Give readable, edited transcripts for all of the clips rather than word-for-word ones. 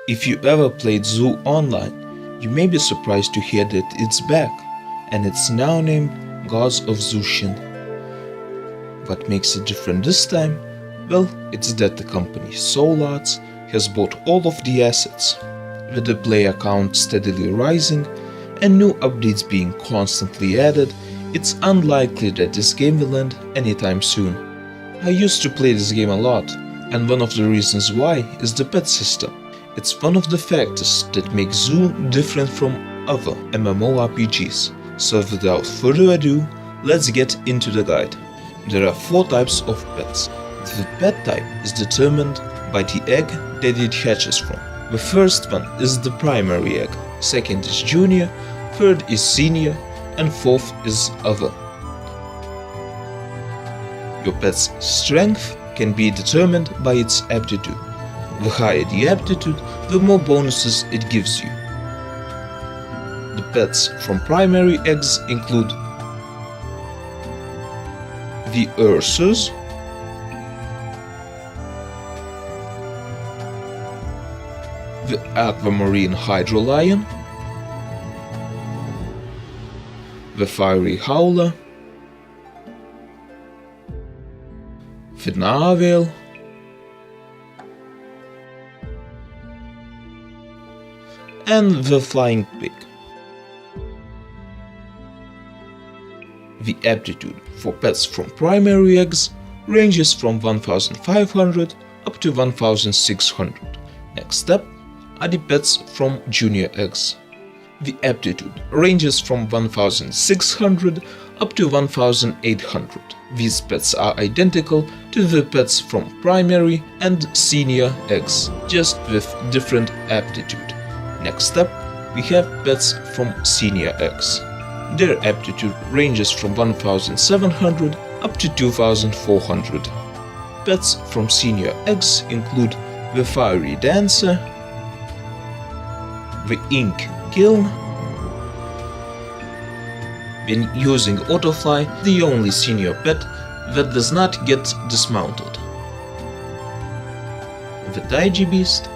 If you ever played Zoo online, you may be surprised to hear that it's back, and it's now named Gods of Zushin. What makes it different this time? Well, it's that the company Soul Arts has bought all of the assets. With the player count steadily rising and new updates being constantly added, it's unlikely that this game will end anytime soon. I used to play this game a lot, and one of the reasons why is the pet system. It's one of the factors that make Zoo different from other MMORPGs. So without further ado, let's get into the guide. There are 4 types of pets. The pet type is determined by the egg that it hatches from. The first one is the primary egg, second is junior, third is senior, and fourth is other. Your pet's strength can be determined by its aptitude. The higher the aptitude, the more bonuses it gives you. The pets from primary eggs include the Ursus, the Aquamarine Hydrolion, the Fiery Howler, the Narwhal, and the Flying Pig. The aptitude for pets from primary eggs ranges from 1500 up to 1600. Next up are the pets from junior eggs. The aptitude ranges from 1600 up to 1800. These pets are identical to the pets from primary and senior eggs, just with different aptitude. Next up, we have pets from senior eggs. Their aptitude ranges from 1700 up to 2400. Pets from senior eggs include the Fiery Dancer, the Ink Kiln. When using Autofly, the only senior pet that does not get dismounted. The Digibeast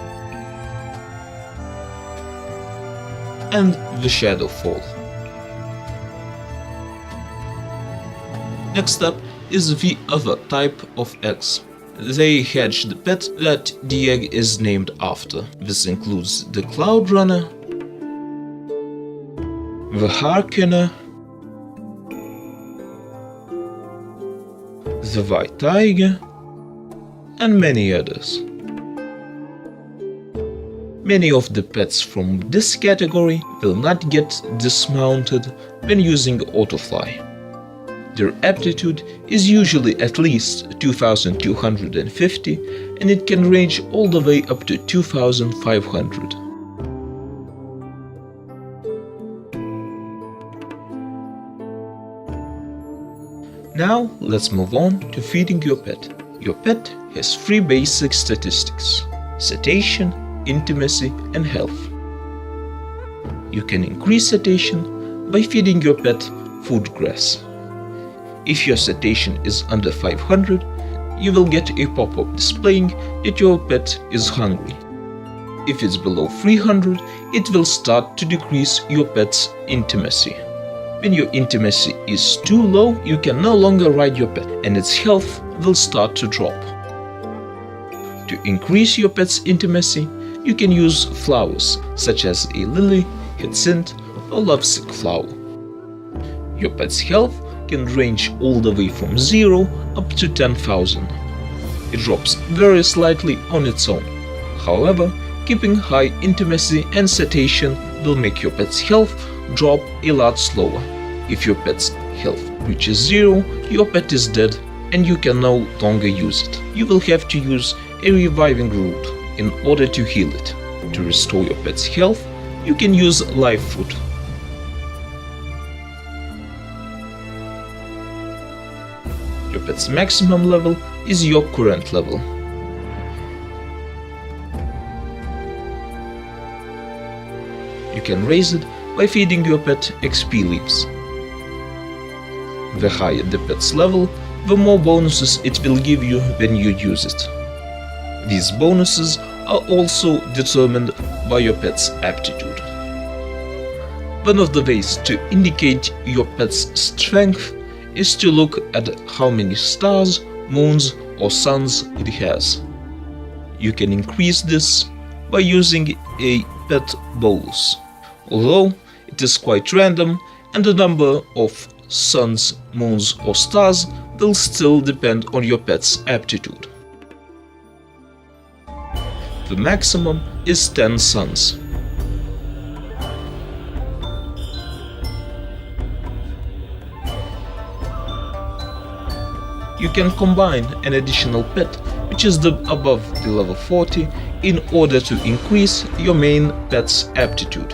and the Shadowfall. Next up is the other type of eggs. They hatch the pet that the egg is named after. This includes the Cloud Runner, the Harkener, the White Tiger, and many others. Many of the pets from this category will not get dismounted when using Autofly. Their aptitude is usually at least 2250, and it can range all the way up to 2500. Now let's move on to feeding your pet. Your pet has 3 basic statistics: satiation, intimacy, and health. You can increase satiation by feeding your pet food grass. If your satiation is under 500, you will get a pop-up displaying that your pet is hungry. If it's below 300, it will start to decrease your pet's intimacy. When your intimacy is too low, you can no longer ride your pet, and its health will start to drop. To increase your pet's intimacy, you can use flowers such as a lily, hyacinth, or lovesick flower. Your pet's health can range all the way from 0 up to 10,000. It drops very slightly on its own. However, keeping high intimacy and satiation will make your pet's health drop a lot slower. If your pet's health reaches 0, your pet is dead and you can no longer use it. You will have to use a reviving root in order to heal it. To restore your pet's health, you can use live food. Your pet's maximum level is your current level. You can raise it by feeding your pet XP leaves. The higher the pet's level, the more bonuses it will give you when you use it. These bonuses are also determined by your pet's aptitude. One of the ways to indicate your pet's strength is to look at how many stars, moons, or suns it has. You can increase this by using a pet bolus, although it is quite random and the number of suns, moons, or stars will still depend on your pet's aptitude. The maximum is 10 suns. You can combine an additional pet which is above the level 40 in order to increase your main pet's aptitude.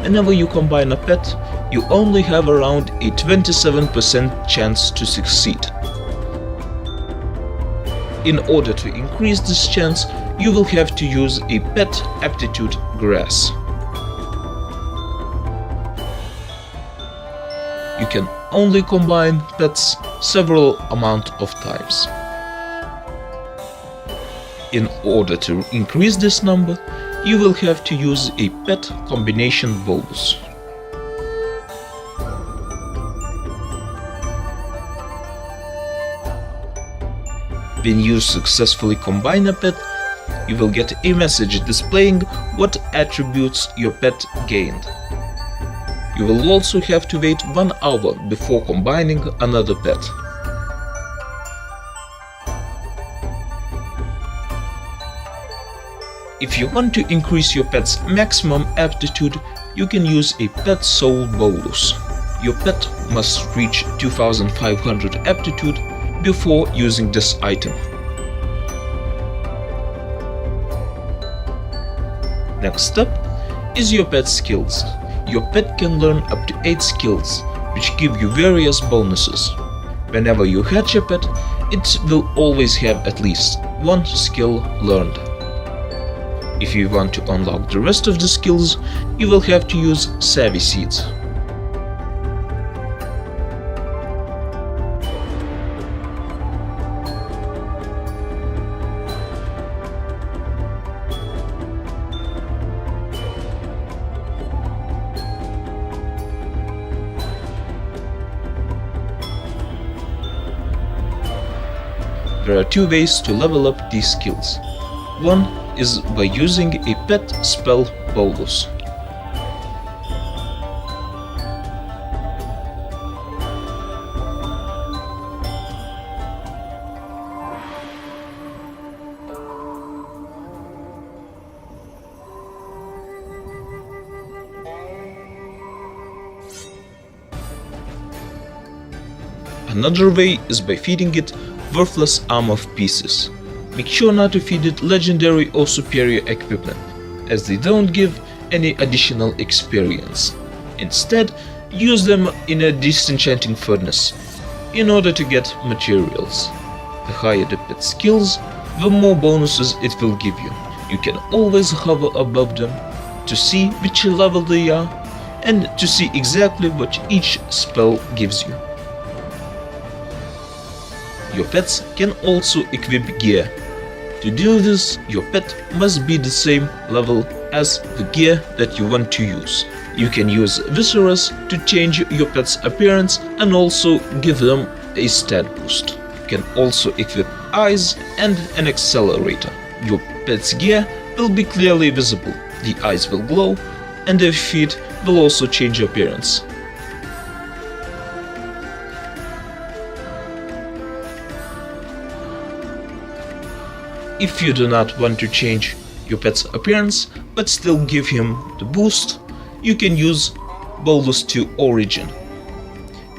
Whenever you combine a pet, you only have around a 27% chance to succeed. In order to increase this chance, you will have to use a pet aptitude grass. You can only combine pets several amount of times. In order to increase this number, you will have to use a pet combination bolus. When you successfully combine a pet, you will get a message displaying what attributes your pet gained. You will also have to wait 1 hour before combining another pet. If you want to increase your pet's maximum aptitude, you can use a pet soul bolus. Your pet must reach 2500 aptitude before using this item. Next step is your pet skills. Your pet can learn up to 8 skills, which give you various bonuses. Whenever you hatch a pet, it will always have at least 1 skill learned. If you want to unlock the rest of the skills, you will have to use Savvy Seeds. There are 2 ways to level up these skills. One is by using a pet spell bolus. Another way is by feeding it worthless armor pieces. Make sure not to feed it legendary or superior equipment, as they don't give any additional experience. Instead, use them in a disenchanting furnace in order to get materials. The higher the pet skills, the more bonuses it will give you. You can always hover above them to see which level they are and to see exactly what each spell gives you. Your pets can also equip gear. To do this, your pet must be the same level as the gear that you want to use. You can use Visceras to change your pet's appearance and also give them a stat boost. You can also equip eyes and an accelerator. Your pet's gear will be clearly visible, the eyes will glow, and their feet will also change appearance. If you do not want to change your pet's appearance but still give him the boost, you can use Bolus to Origin.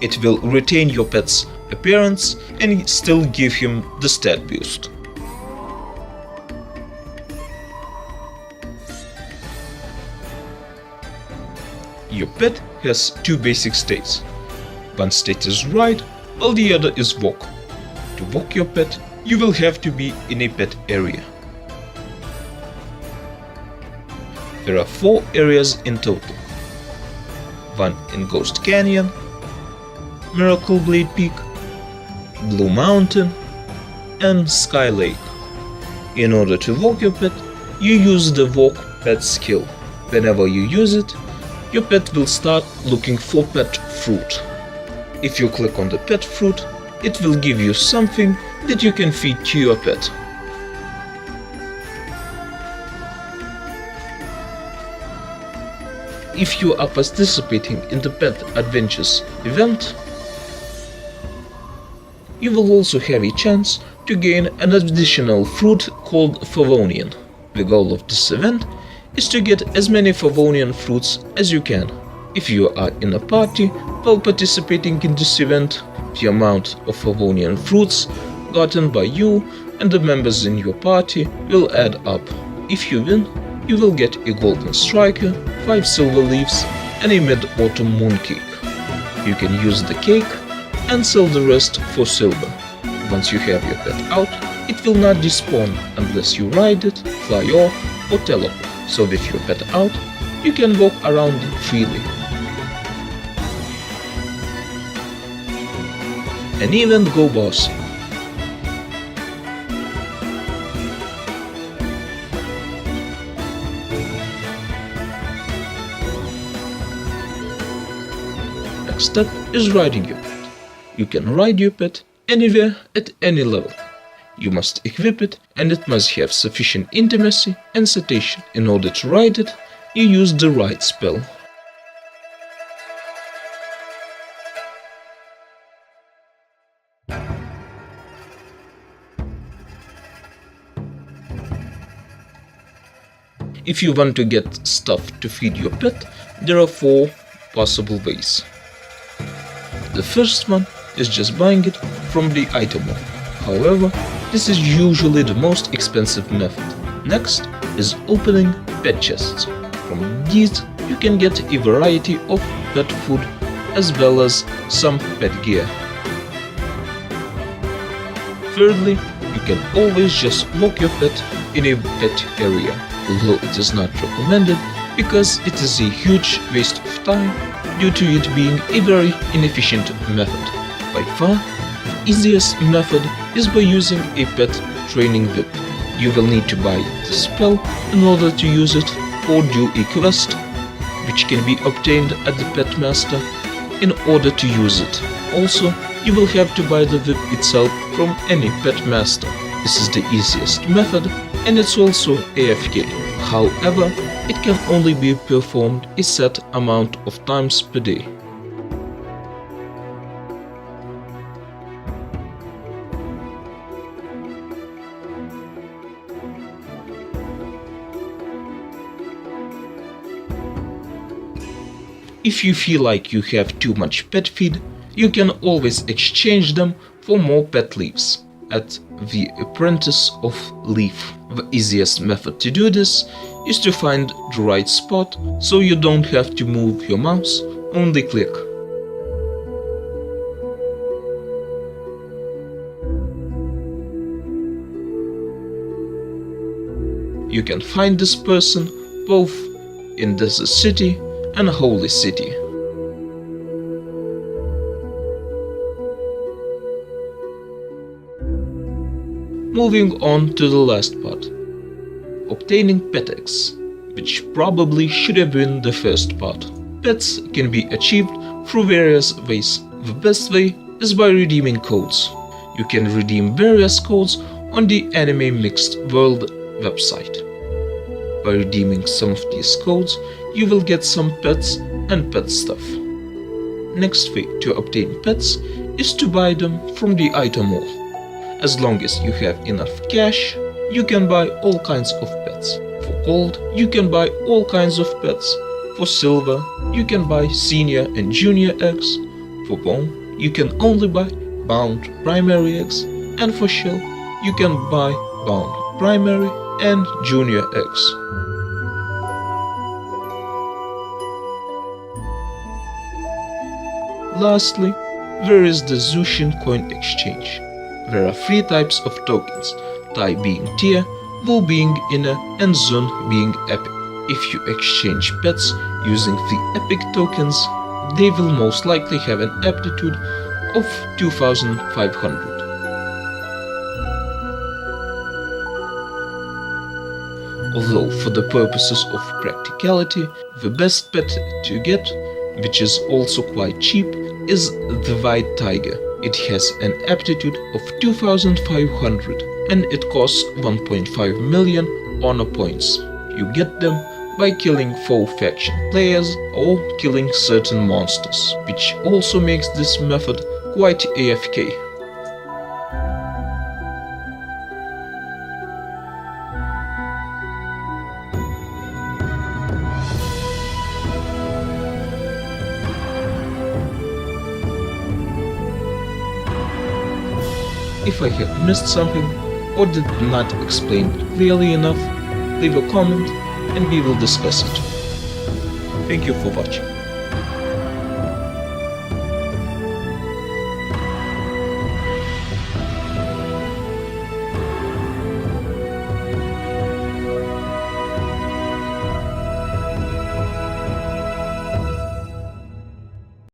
It will retain your pet's appearance and still give him the stat boost. Your pet has 2 basic states. One state is ride, while the other is walk. To walk your pet, you will have to be in a pet area. There are 4 areas in total. One in Ghost Canyon, Miracle Blade Peak, Blue Mountain, and Sky Lake. In order to walk your pet, you use the Walk Pet skill. Whenever you use it, your pet will start looking for pet fruit. If you click on the pet fruit, it will give you something that you can feed to your pet. If you are participating in the Pet Adventures event, you will also have a chance to gain an additional fruit called Favonian. The goal of this event is to get as many Favonian fruits as you can. If you are in a party while participating in this event, the amount of Favonian fruits gotten by you and the members in your party will add up. If you win, you will get a golden striker, 5 silver leaves, and a mid-autumn mooncake. You can use the cake and sell the rest for silver. Once you have your pet out, it will not despawn unless you ride it, fly off, or teleport. So with your pet out, you can walk around freely. And even go bossy. Next step is riding your pet. You can ride your pet anywhere at any level. You must equip it, and it must have sufficient intimacy and citation. In order to ride it, you use the ride spell. If you want to get stuff to feed your pet, there are 4 possible ways. The first one is just buying it from the item mall. However, this is usually the most expensive method. Next is opening pet chests. From these, you can get a variety of pet food as well as some pet gear. Thirdly, you can always just lock your pet in a pet area, although it is not recommended because it is a huge waste of time due to it being a very inefficient method. By far, the easiest method is by using a pet training whip. You will need to buy the spell in order to use it, or do a quest which can be obtained at the pet master in order to use it. Also, you will have to buy the whip itself from any pet master. This is the easiest method, and it's also AFK. However, it can only be performed a set amount of times per day. If you feel like you have too much pet feed, you can always exchange them for more pet leaves at the Apprentice of Leaf. The easiest method to do this is to find the right spot, so you don't have to move your mouse, only click. You can find this person both in Desert City and Holy City. Moving on to the last part, obtaining pet eggs, which probably should have been the first part. Pets can be achieved through various ways. The best way is by redeeming codes. You can redeem various codes on the Anime Mixed World website. By redeeming some of these codes, you will get some pets and pet stuff. Next way to obtain pets is to buy them from the item mall. As long as you have enough cash, you can buy all kinds of pets. For gold, you can buy all kinds of pets. For silver, you can buy senior and junior eggs. For bone, you can only buy bound primary eggs. And for shell, you can buy bound primary and junior eggs. Lastly, there is the Zushin coin exchange. There are 3 types of tokens, Tai being tier, Wu being inner, and Zun being epic. If you exchange pets using the epic tokens, they will most likely have an aptitude of 2500. Although for the purposes of practicality, the best pet to get, which is also quite cheap, is the white tiger. It has an aptitude of 2500 and it costs 1.5 million honor points. You get them by killing foe faction players or killing certain monsters, which also makes this method quite AFK. If I have missed something or did not explain it clearly enough, leave a comment and we will discuss it. Thank you for watching.